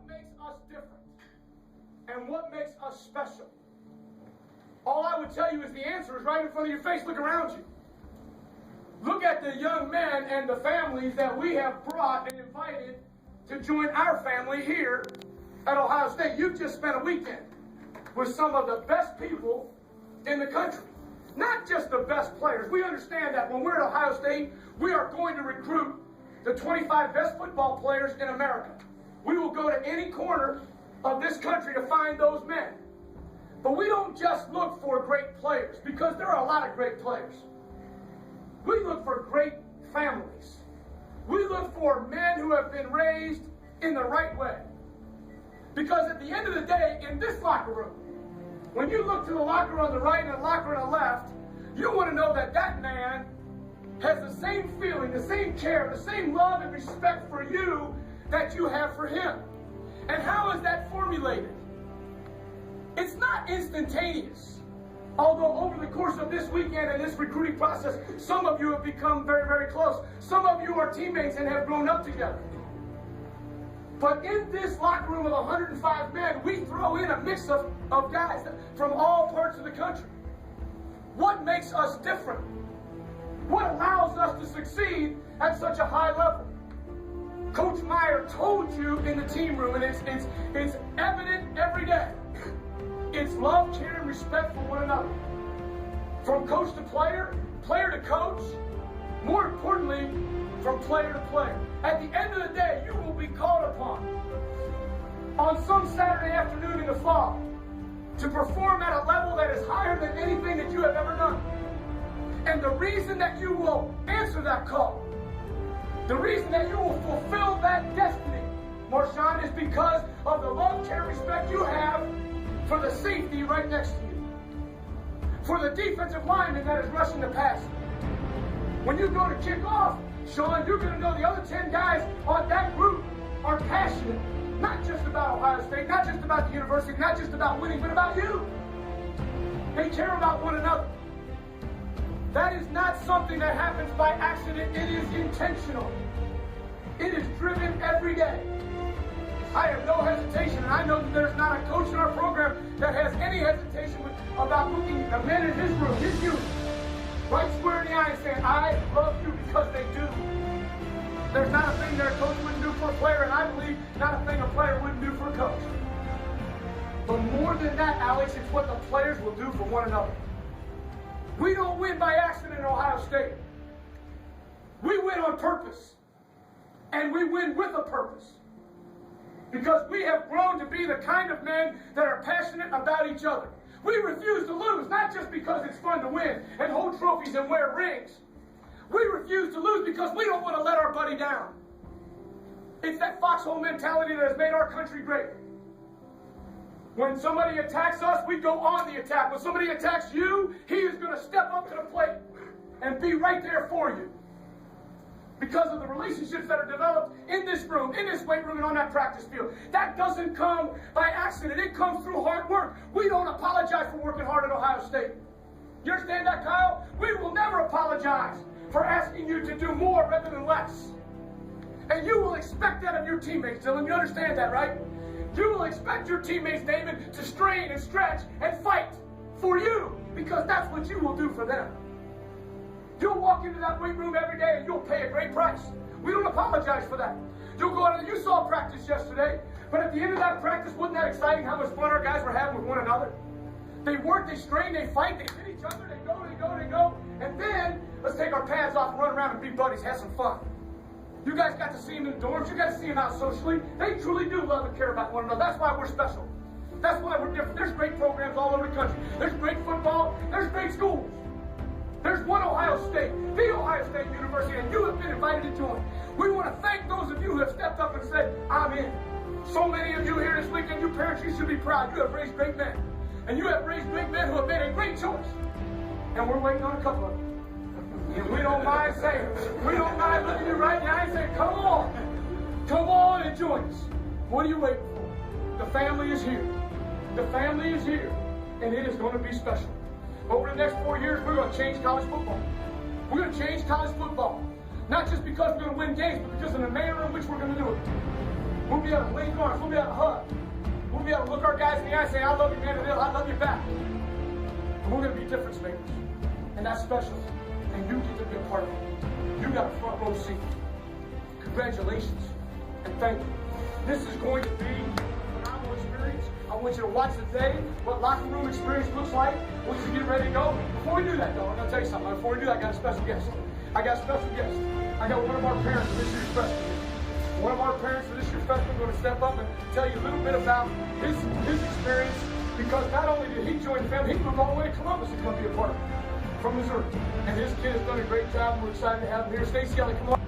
what makes us different and what makes us special? All I would tell you is the answer is right in front of your face. Look around you. Look at the young men and the families that we have brought and invited to join our family here at Ohio State. You've just spent a weekend with some of the best people in the country. Not just the best players. We understand that when we're at Ohio State, we are going to recruit the 25 best football players in America. We will go to any corner of this country to find those men. But we don't just look for great players, because there are a lot of great players. We look for great families. We look for men who have been raised in the right way. Because at the end of the day, in this locker room, when you look to the locker on the right and the locker on the left, you want to know that that man has the same feeling, the same care, the same love and respect for you that you have for him. And how is that formulated? It's not instantaneous. Although over the course of this weekend and this recruiting process, some of you have become very, very close. Some of you are teammates and have grown up together. But in this locker room of 105 men, we throw in a mix of guys from all parts of the country. What makes us different? What allows us to succeed at such a high level? Coach Meyer told you in the team room, and it's evident every day. It's love, care, and respect for one another. From coach to player, player to coach, more importantly, from player to player. At the end of the day, you will be called upon on some Saturday afternoon in the fall to perform at a level that is higher than anything that you have ever done. And the reason that you will answer that call, the reason that you will fulfill that destiny, Marshawn, is because of the love, care, respect you have for the safety right next to you, for the defensive lineman that is rushing the pass. When you go to kick off, Sean, you're going to know the other 10 guys on that group are passionate, not just about Ohio State, not just about the university, not just about winning, but about you. They care about one another. That is not something that happens by accident. It is intentional. It is driven every day. I have no hesitation, and I know that there's not a coach in our program that has any hesitation about looking at the men in his room, his youth, right square in the eye and saying, I love you, because they do. There's not a thing that a coach wouldn't do for a player, and I believe not a thing a player wouldn't do for a coach. But more than that, Alex, it's what the players will do for one another. We don't win by accident in Ohio State. We win on purpose. And we win with a purpose. Because we have grown to be the kind of men that are passionate about each other. We refuse to lose, not just because it's fun to win and hold trophies and wear rings. We refuse to lose because we don't want to let our buddy down. It's that foxhole mentality that has made our country great. When somebody attacks us, we go on the attack. When somebody attacks you, he is going to step up to the plate and be right there for you. Because of the relationships that are developed in this room, in this weight room, and on that practice field. That doesn't come by accident. It comes through hard work. We don't apologize for working hard at Ohio State. You understand that, Kyle? We will never apologize for asking you to do more rather than less. And you will expect that of your teammates, Dylan. You understand that, right? You will expect your teammates, David, to strain and stretch and fight for you, because that's what you will do for them. You'll walk into that weight room every day and you'll pay a great price. We don't apologize for that. You'll go out and you saw practice yesterday, but at the end of that practice, wasn't that exciting how much fun our guys were having with one another? They work, they strain, they fight, they hit each other, they go, and then let's take our pads off and run around and be buddies, have some fun. You guys got to see them in the dorms, you got to see them out socially. They truly do love and care about one another. That's why we're special. That's why we're different. There's great programs all over the country. There's great football, there's great schools. There's one Ohio State, the Ohio State University, and you have been invited to join. We want to thank those of you who have stepped up and said, I'm in. So many of you here this weekend, you parents, you should be proud. You have raised great men. And you have raised great men who have made a great choice. And we're waiting on a couple of them. And we don't mind saying, we don't mind looking you right in the eye and saying, come on and join us. What are you waiting for? The family is here. The family is here. And it is going to be special. Over the next 4 years, we're going to change college football. We're going to change college football. Not just because we're going to win games, but because of the manner in which we're going to do it. We'll be able to link arms. We'll be able to hug. We'll be able to look our guys in the eye and say, I love you, man, and I love you back. And we're going to be difference makers. And that's special. And you get to be a part of it. You got a front row seat. Congratulations. And thank you. This is going to be a phenomenal experience. I want you to watch today what locker room experience looks like. I want you to get ready to go. Before we do that, though, I'm going to tell you something. Before we do that, I got a special guest. I got one of our parents for this year's freshman. One of our parents for this year's freshman going to step up and tell you a little bit about his experience, because not only did he join the family, he moved all the way to Columbus to come be a part of it from Missouri. And his kid has done a great job. We're excited to have him here. Stacy, come on.